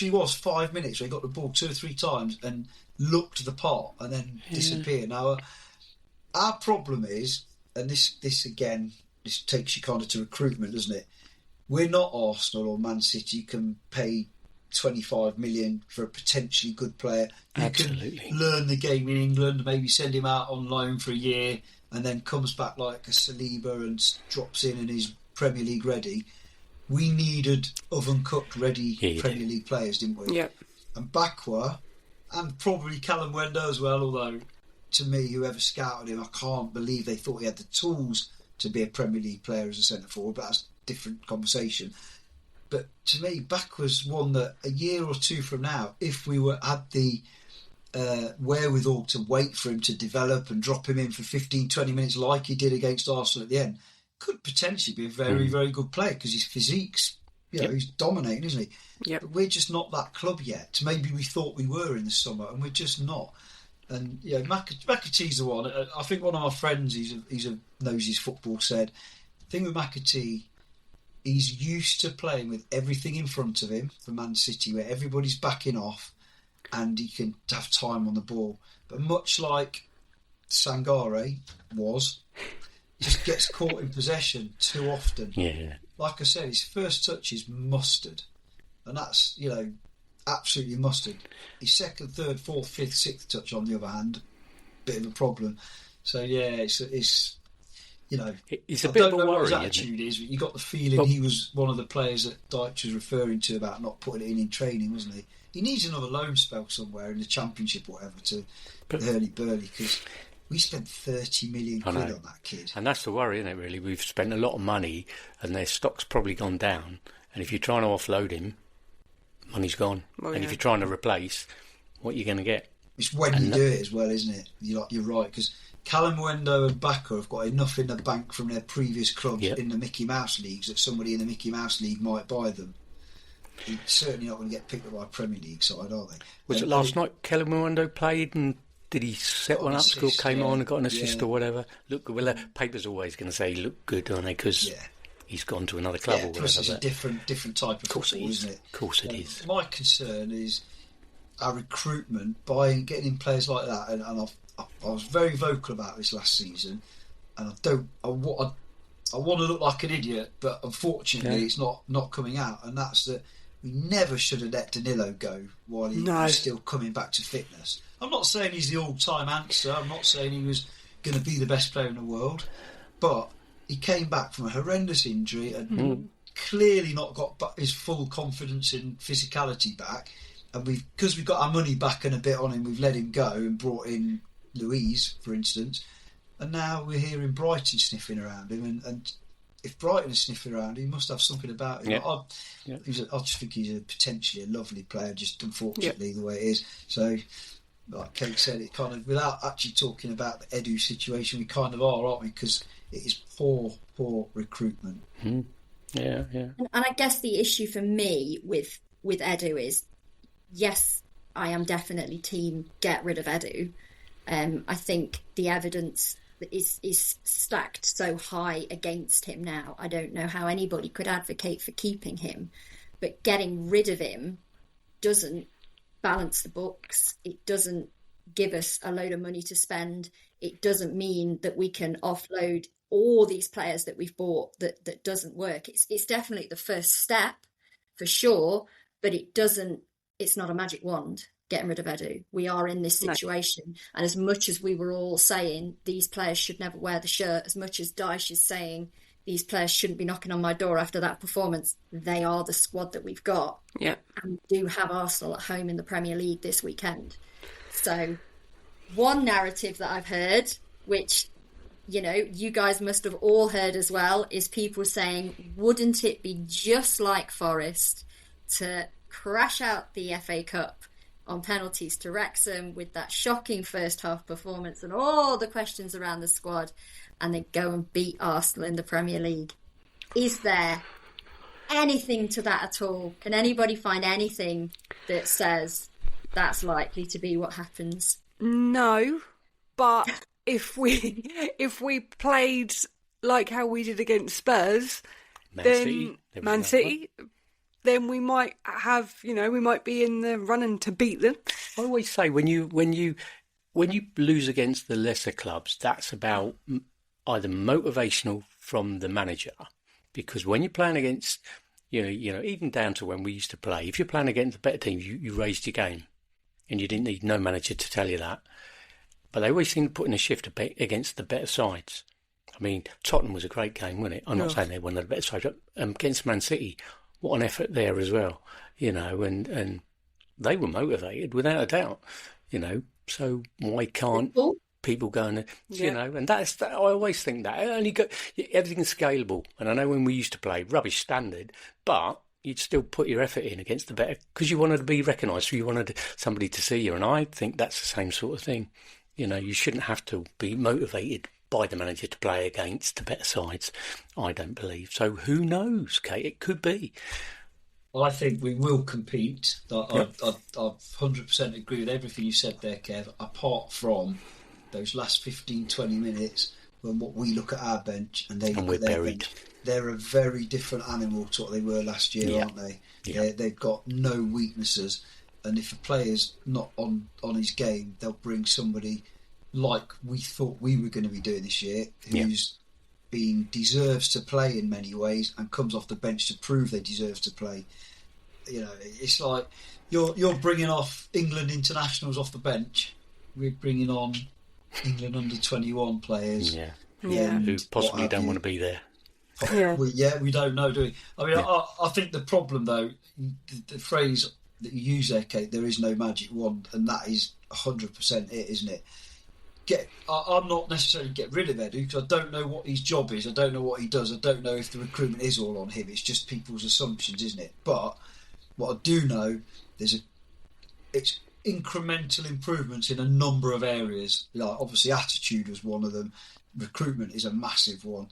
was 5 minutes where he got the ball 2 or 3 times and looked the part and then disappeared. Now, our problem is, and this again, this takes you kind of to recruitment, doesn't it? We're not Arsenal or Man City, you can pay 25 million for a potentially good player. You Absolutely. can learn the game in England, maybe send him out on loan for a year, and then comes back like a Saliba and drops in and is Premier League ready. We needed oven-cooked, ready Premier League players, didn't we? Yeah. And Bakwa, and probably Callum Wendo as well, although to me, whoever scouted him, I can't believe they thought he had the tools to be a Premier League player as a centre-forward, but that's a different conversation. But to me, Bakwa's one that a year or two from now, if we had the wherewithal to wait for him to develop and drop him in for 15, 20 minutes like he did against Arsenal at the end, could potentially be a very, very good player because his physique's, he's dominating, isn't he? Yep. But we're just not that club yet. Maybe we thought we were in the summer, and we're just not. And McAtee's the one. I think one of my friends, knows his football, said the thing with McAtee, he's used to playing with everything in front of him for Man City, where everybody's backing off, and he can have time on the ball. But much like Sangare just gets caught in possession too often. Yeah. Like I said, his first touch is mustard, and that's absolutely mustard. His second, third, fourth, fifth, sixth touch, on the other hand, bit of a problem. So it's It's a I bit don't of a know what his worry, attitude is, but you got the feeling he was one of the players that Dyche was referring to about not putting it in training, wasn't he? He needs another loan spell somewhere in the Championship or whatever to hurly-burly, because we spent 30 million quid on that kid. And that's the worry, isn't it, really? We've spent a lot of money and their stock's probably gone down. And if you're trying to offload him, money's gone. And if you're trying to replace, what are you going to get? It's when you do it as well, isn't it? You're right, because Callum Wendo and Baka have got enough in the bank from their previous clubs in the Mickey Mouse leagues that somebody in the Mickey Mouse league might buy them. They're certainly not going to get picked up by a Premier League side, are they? Was it last night Callum Wendo played and did he set one up? Still came on and got an assist or whatever? Look good. Well, the paper's always going to say look good, aren't they? Because he's gone to another club or whatever. Plus it's a different type of football, isn't it? Of course it is. My concern is our recruitment, getting in players like that, and I was very vocal about this last season, and I want to look like an idiot, but unfortunately it's not coming out, and that's that we never should have let Danilo go while he was still coming back to fitness. I'm not saying he's the all-time answer, I'm not saying he was going to be the best player in the world, but he came back from a horrendous injury and clearly not got his full confidence and physicality back, and because we've got our money back and a bit on him, we've let him go and brought in Louise, for instance, and now we're hearing Brighton sniffing around him, and if Brighton is sniffing around him, he must have something about him. I just think he's potentially a lovely player, just unfortunately the way it is. So, like Kate said, it kind of, without actually talking about the Edu situation, we kind of are, aren't we? Because it is poor recruitment. Yeah. And I guess the issue for me with Edu is, yes, I am definitely team get rid of Edu. I think the evidence is stacked so high against him now. I don't know how anybody could advocate for keeping him, but getting rid of him doesn't balance the books. It doesn't give us a load of money to spend. It doesn't mean that we can offload all these players that we've bought that doesn't work. It's definitely the first step for sure, but it's not a magic wand. Getting rid of Edu. We are in this situation. And as much as we were all saying these players should never wear the shirt, as much as Dyche is saying these players shouldn't be knocking on my door after that performance, they are the squad that we've got. Yeah. And we do have Arsenal at home in the Premier League this weekend. So one narrative that I've heard, which, you guys must have all heard as well, is people saying, wouldn't it be just like Forest to crash out the FA Cup on penalties to Wrexham with that shocking first half performance and all the questions around the squad, and then go and beat Arsenal in the Premier League? Is there anything to that at all? Can anybody find anything that says that's likely to be what happens? No, but if we played like how we did against Spurs, Man City, then we might have, we might be in the running to beat them. I always say when you lose against the lesser clubs, that's about either motivational from the manager, because when you're playing against, You know, even down to when we used to play. If you're playing against a better team, you raised your game, and you didn't need no manager to tell you that. But they always seem to put in a shift against the better sides. I mean, Tottenham was a great game, wasn't it? I'm not saying they won the better side, but against Man City, what an effort there as well. You know, and they were motivated without a doubt. You know, so why can't people go and you know? And I always think that everything's scalable. And I know when we used to play rubbish standard, but you'd still put your effort in against the better because you wanted to be recognised. So you wanted somebody to see you, and I think that's the same sort of thing. You know, you shouldn't have to be motivated by the manager to play against the better sides. I don't believe so. Who knows, Kate? It could be. Well, I think we will compete. I 100% agree with everything you said there, Kev, apart from those last 15, 20 minutes when what we look at our bench and they look at their bench. They're a very different animal to what they were last year, aren't they? Yeah. They've got no weaknesses. And if a player's not on his game, they'll bring somebody like we thought we were going to be doing this year, who's deserves to play in many ways and comes off the bench to prove they deserve to play. You know, it's like you're bringing off England internationals off the bench. We're bringing on England under 21 players, who possibly don't want to be there. We don't know, do we? I mean, I think the problem though, the phrase that you use there, Kate, there is no magic wand, and that is 100% it, isn't it? I'm not necessarily get rid of Edu because I don't know what his job is. I don't know what he does. I don't know if the recruitment is all on him. It's just people's assumptions, isn't it? But what I do know, it's incremental improvements in a number of areas. Like obviously attitude was one of them. Recruitment is a massive one.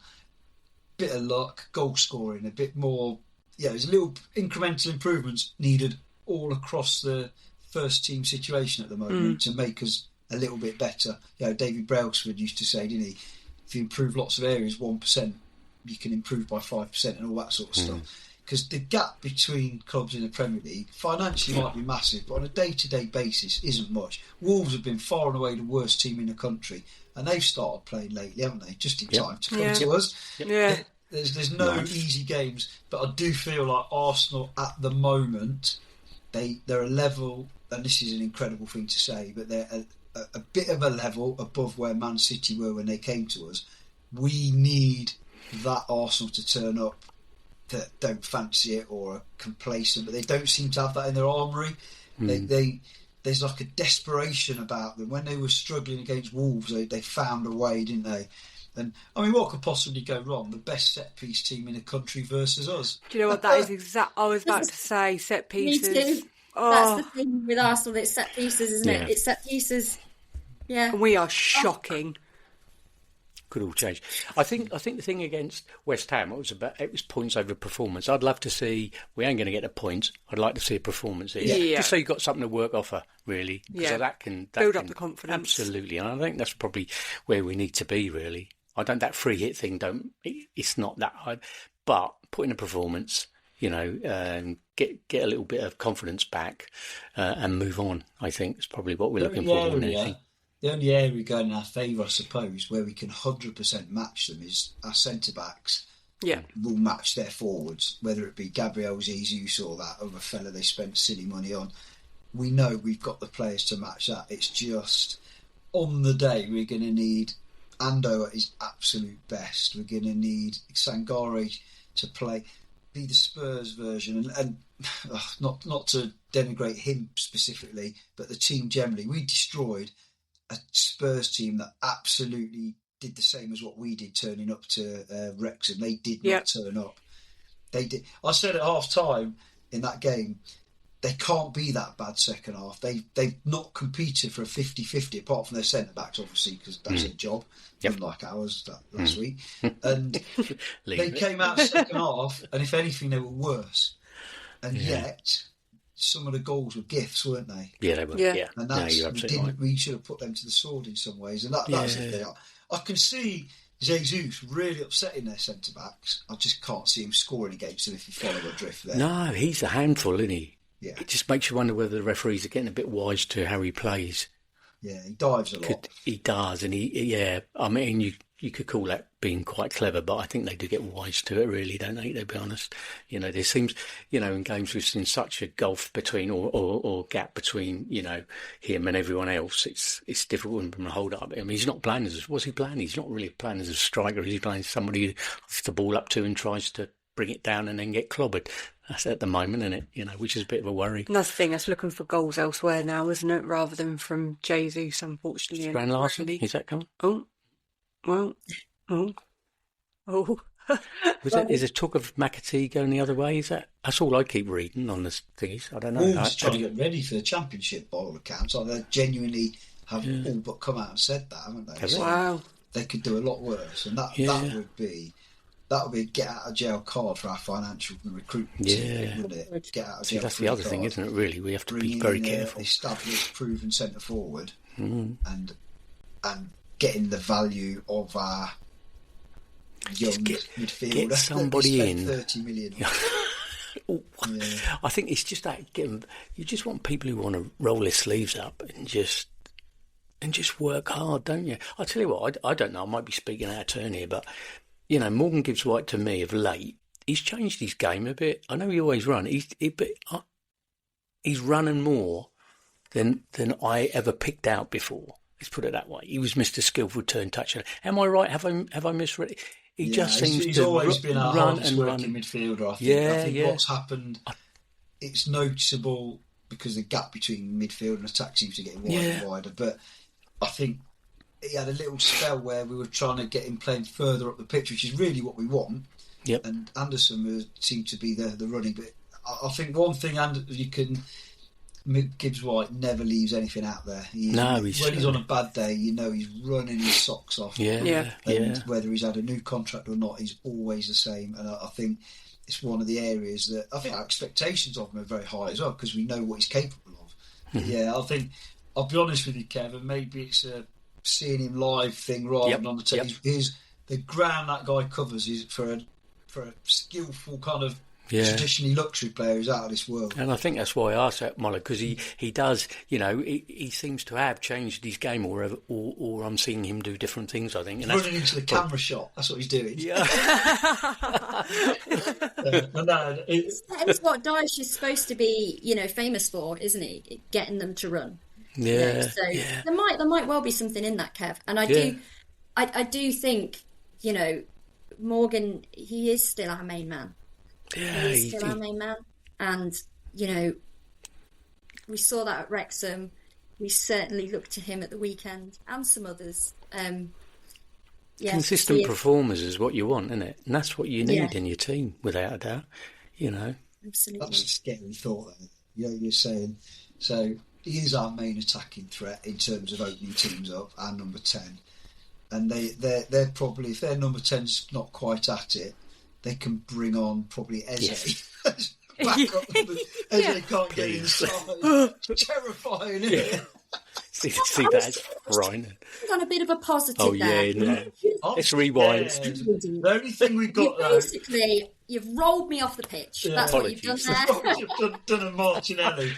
Bit of luck, goal scoring, a bit more. Yeah, there's little incremental improvements needed all across the first team situation at the moment to make us a little bit better. You know, David Brailsford used to say, didn't he, if you improve lots of areas 1%, you can improve by 5% and all that sort of stuff. Because the gap between clubs in the Premier League financially might be massive, but on a day-to-day basis isn't much. Wolves have been far and away the worst team in the country, and they've started playing lately, haven't they? Just in time to come to us. There's no easy games, but I do feel like Arsenal at the moment, they're a level, and this is an incredible thing to say, but they're a bit of a level above where Man City were when they came to us. We need that Arsenal to turn up that don't fancy it or are complacent, but they don't seem to have that in their armoury. There's like a desperation about them. When they were struggling against Wolves, they found a way, didn't they? And I mean, what could possibly go wrong? The best set piece team in the country versus us. Do you know what that is? I was about to say set pieces. Me too. That's the thing with Arsenal. It's set pieces, isn't it? It's set pieces. Yeah, we are shocking. Could all change. I think the thing against West Ham it was points over performance. I'd love to see. We ain't going to get the points. I'd like to see a performance here, just so you've got something to work off of, really. So that can build up the confidence. Absolutely, and I think that's probably where we need to be. Really, that free hit thing. It's not that hard, but put in a performance. You know, get a little bit of confidence back and move on. I think is probably what we're looking for more than anything. The only area going in our favour, I suppose, where we can 100% match them is our centre-backs. Yeah. Will match their forwards, whether it be Gabriel Jesus or that other fella they spent silly money on. We know we've got the players to match that. It's just, on the day, we're going to need Ando at his absolute best. We're going to need Sangare to be the Spurs version. And not to denigrate him specifically, but the team generally. We destroyed a Spurs team that absolutely did the same as what we did turning up to Wrexham. They did not turn up. They did. I said at half time in that game, they can't be that bad second half. They've not competed for a 50-50 apart from their centre backs, obviously, because that's their job, unlike ours last week. And they came out second half, and if anything, they were worse. And yet, some of the goals were gifts, weren't they? Yeah, they were. Yeah. And that's, we should have put them to the sword in some ways. And that's the thing. I can see Jesus really upsetting their centre-backs. I just can't see him scoring against them if you follow the drift there. No, he's a handful, isn't he? Yeah. It just makes you wonder whether the referees are getting a bit wise to how he plays. Yeah, he dives a lot. He does, and I mean, you could call that being quite clever, but I think they do get wise to it, really, don't they? To be honest, there seems, in games we've seen such a gulf between or gap between, him and everyone else. It's difficult for him to hold up. I mean, he's not playing what's he playing? He's not really playing as a striker. He's playing somebody who puts the ball up to and tries to bring it down and then get clobbered. That's at the moment, isn't it? Which is a bit of a worry. Another thing, that's looking for goals elsewhere now, isn't it? Rather than from Jesus, unfortunately. Strand Larsen, is that coming? Oh, well, oh. Is there talk of McAtee going the other way? That's all I keep reading on this thingies. I don't know. Wolves trying to get ready for the Championship by all accounts. Like they genuinely have all but come out and said that, haven't they? So wow. They could do a lot worse, and that would be a get out of jail card for our financial recruitment team, wouldn't it? Get out of jail. That's the other thing, isn't it? Really, we have to be very careful. Established, proven centre forward, and getting the value of our young midfielder. Get somebody in. 30 million. I think it's just that you just want people who want to roll their sleeves up and just work hard, don't you? I tell you what, I don't know. I might be speaking out of turn here, but Morgan Gibbs White to me of late, he's changed his game a bit. I know he always run. He's running more than I ever picked out before. Let's put it that way. He was Mr. Skillful Turn Toucher. Am I right? Have I misread it? He just seems he's to always been our run hardest and working run. midfielder. I think what's happened, it's noticeable because the gap between midfield and attack seems to get wider and wider. But I think he had a little spell where we were trying to get him playing further up the pitch, which is really what we want. Yep. And Anderson seemed to be the running. But I think one thing Gibbs White never leaves anything out there. When he's on a bad day, he's running his socks off. And whether he's had a new contract or not, he's always the same. And I think it's one of the areas that I think our expectations of him are very high as well, because we know what he's capable of. I think, I'll be honest with you, Kevin, maybe it's a seeing him live thing rather than on the telly. The ground that guy covers is for a skillful kind of traditionally luxury player who's out of this world. And I think that's why I asked that, Muller, because he does, he seems to have changed his game, or I'm seeing him do different things, I think. And running into the camera shot, that's what he's doing. Yeah. That's what Dyche is supposed to be, famous for, isn't he? Getting them to run. Yeah. So there might well be something in that, Kev. And I do think, Morgan, he is still our main man. Yeah, he's still our main man. And, we saw that at Wrexham. We certainly looked to him at the weekend and some others. Consistent performers is what you want, isn't it? And that's what you need in your team, without a doubt. Absolutely. That's a scary thought. You're saying, so he is our main attacking threat in terms of opening teams up, our number 10. And they're probably, if their number 10's not quite at it, they can bring on probably Eze. Back up, Eze can't get inside. Terrifying, isn't it? See that as frightening. On a bit of a positive there. Let's rewind. The only thing we've got basically, you've rolled me off the pitch. That's what you've done there. You've done a Martinelli.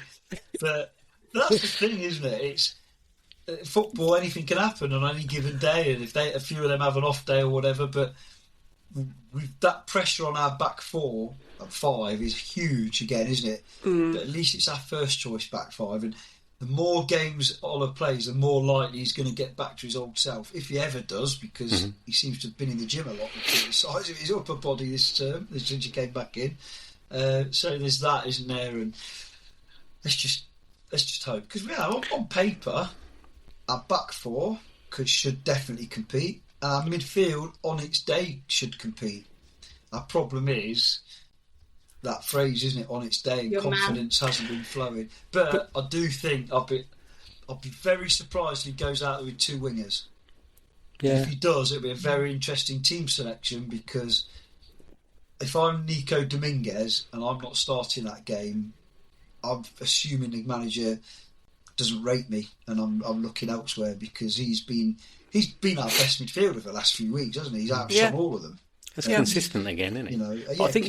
But that's the thing, isn't it? It's football. Anything can happen on any given day, and if a few of them have an off day or whatever. But with that pressure on our back four and five is huge again, isn't it? But at least it's our first choice back five, and the more games Ola plays, the more likely he's going to get back to his old self, if he ever does, because he seems to have been in the gym a lot with the size of his upper body this term since he came back in. So there's that, isn't there? And let's just hope, because on paper our back four should definitely compete, and our midfield on its day should compete. Our problem is that phrase, isn't it, on its day, and confidence hasn't been flowing. But I do think I'll be very surprised if he goes out with two wingers. Yeah. If he does, it'll be a very interesting team selection, because if I'm Nico Dominguez and I'm not starting that game, I'm assuming the manager doesn't rate me, and I'm looking elsewhere, because he's been our best midfielder for the last few weeks, hasn't he? He's outshone all of them. That's consistent again, isn't it? You know, I think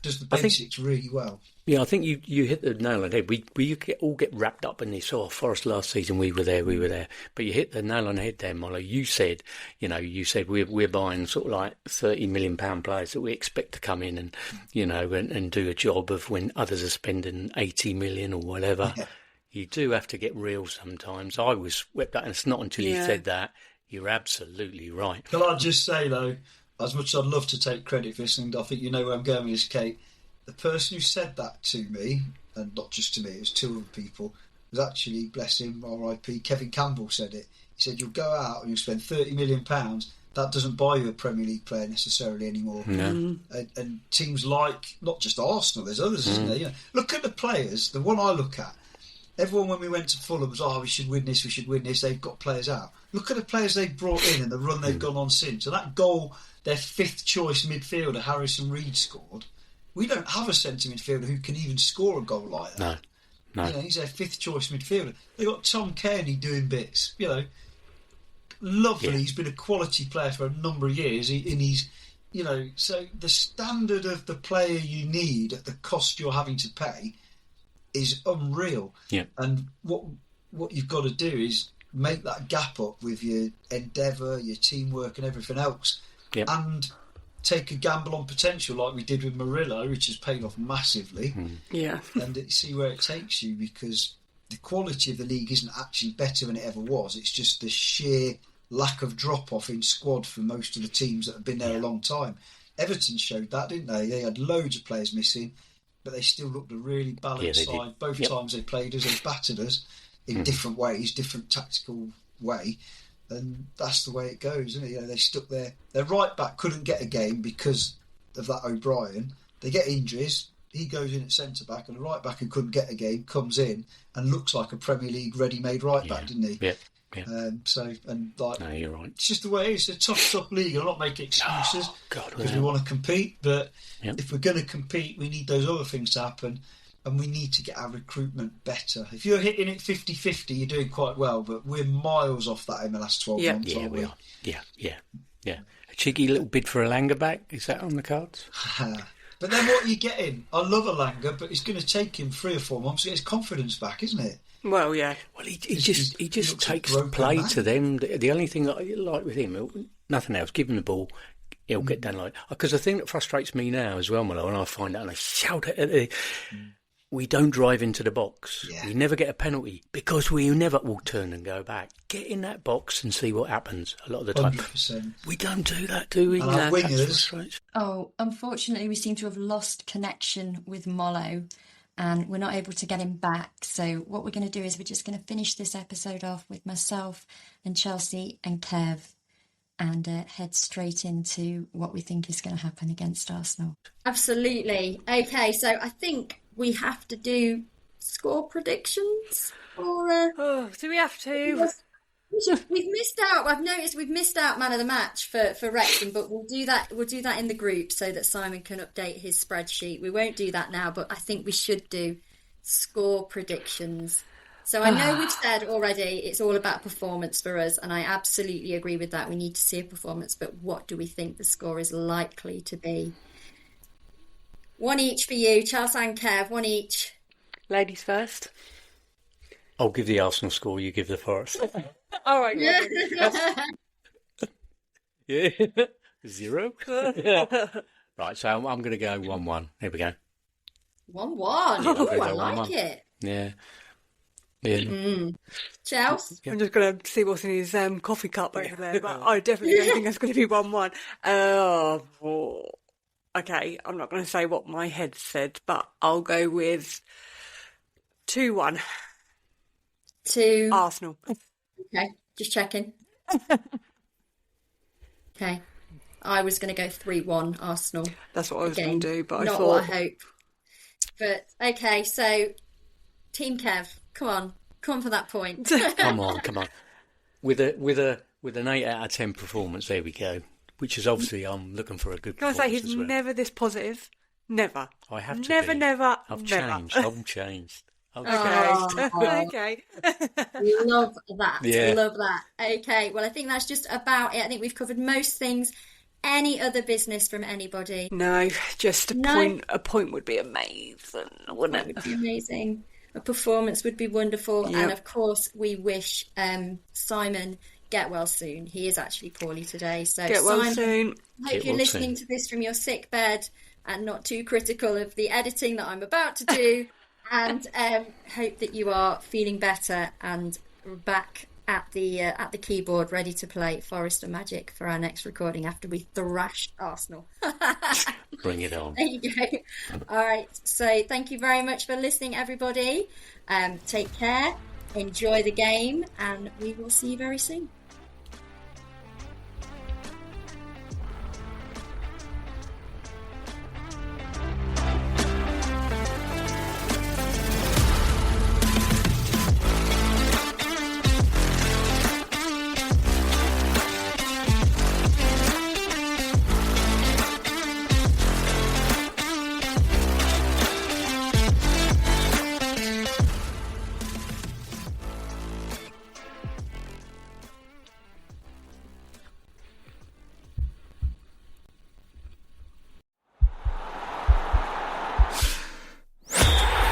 does the basics really well. Yeah, I think you hit the nail on the head. We all get wrapped up in this. Oh, Forest last season, we were there. But you hit the nail on the head there, Mollo. You said we're buying sort of like £30 million players that we expect to come in and, and do a job of when others are spending 80 million or whatever. Yeah. You do have to get real sometimes. I was swept up, and it's not until you said that. You're absolutely right. Can I just say, though, as much as I'd love to take credit for this, and I think you know where I'm going with this, Kate, the person who said that to me, and not just to me, it was two other people, was actually, bless him, R.I.P., Kevin Campbell said it. He said, you'll go out and you'll spend £30 million, that doesn't buy you a Premier League player necessarily anymore. No. And teams like, not just Arsenal, there's others, isn't there? Look at the players, the one I look at, everyone when we went to Fulham was, we should win this, they've got players out. Look at the players they've brought in and the run they've gone on since. And that goal, their fifth choice midfielder, Harrison Reed, scored. We don't have a centre midfielder who can even score a goal like that. No. He's their fifth choice midfielder. They've got Tom Kearney doing bits. Lovely. Yeah. He's been a quality player for a number of years. So the standard of the player you need at the cost you're having to pay is unreal. Yeah. And what you've got to do is make that gap up with your endeavour, your teamwork, and everything else. Yeah. And take a gamble on potential like we did with Murillo, which has paid off massively. Yeah. And see where it takes you, because the quality of the league isn't actually better than it ever was. It's just the sheer lack of drop-off in squad for most of the teams that have been there a long time. Everton showed that, didn't they? They had loads of players missing, but they still looked a really balanced side. Did. Both times they played us, they battered us in different ways, different tactical way. And that's the way it goes, isn't it? They stuck their right back couldn't get a game because of that O'Brien. They get injuries. He goes in at centre back, and the right back who couldn't get a game comes in and looks like a Premier League ready-made right back, didn't he? Yeah. No, you're right. It's just the way it is. It's a tough league. I'm not making excuses because we want to compete, but if we're going to compete, we need those other things to happen. And we need to get our recruitment better. If you're hitting it 50-50, you're doing quite well, but we're miles off that in the last 12 months, aren't we? Yeah, we are. Yeah. A cheeky little bid for Elanga back, is that on the cards? But then what are you getting? I love Elanga, but it's going to take him 3 or 4 months to get his confidence back, isn't it? Well, yeah. Well, he just takes play to them. The only thing that I like with him, nothing else, give him the ball, he'll get done like... Because the thing that frustrates me now as well, Milo, and I find out and I shout at it... We don't drive into the box. Yeah. We never get a penalty because we never will turn and go back. Get in that box and see what happens a lot of the time. 100%. We don't do that, do we? And our wingers... Unfortunately, we seem to have lost connection with Mollo and we're not able to get him back. So what we're going to do is we're just going to finish this episode off with myself and Chelsea and Kev and head straight into what we think is going to happen against Arsenal. Absolutely. Okay, so I think... we have to do score predictions, or do we have to? We've missed out. I've noticed we've missed out man of the match for Wrexham, but we'll do that. We'll do that in the group so that Simon can update his spreadsheet. We won't do that now, but I think we should do score predictions. So I know we've said already it's all about performance for us, and I absolutely agree with that. We need to see a performance, but what do we think the score is likely to be? One each for you, Chelsea and Kev, one each. Ladies first. I'll give the Arsenal score, you give the Forest. All right. Yeah. 0? Right, so I'm going to go 1-1. Here we go. 1-1. Oh, I like it. Yeah. Chelsea? I'm just going to see what's in his coffee cup over there, but I definitely don't think that's going to be 1-1. Okay, I'm not going to say what my head said, but I'll go with 2-1. To Arsenal. Okay, just checking. Okay, I was going to go 3-1 Arsenal. That's what I was going to do, but I not thought... what I hoped. But, okay, so, Team Kev, come on for that point. Come on. With an 8 out of 10 performance, there we go. Which is obviously, I'm looking for a good performance. Can I say he's never this positive? Never. I have to never, be. never, I've never. changed. Okay. Love that. Yeah. Love that. Okay, well, I think that's just about it. I think we've covered most things Any other business from anybody? No, just a point would be amazing, wouldn't it? That would be amazing. A performance would be wonderful. Yep. And of course, we wish Simon get well soon. He is actually poorly today. So Get well Simon, soon. I hope you're listening to this from your sick bed and not too critical of the editing that I'm about to do. And hope that you are feeling better and back at the keyboard, ready to play Forest and Magic for our next recording after we thrashed Arsenal. Bring it on. There you go. All right. So thank you very much for listening, everybody. Take care, enjoy the game, and we will see you very soon.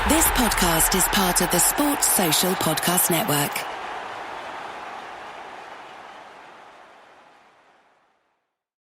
This podcast is part of the Sports Social Podcast Network.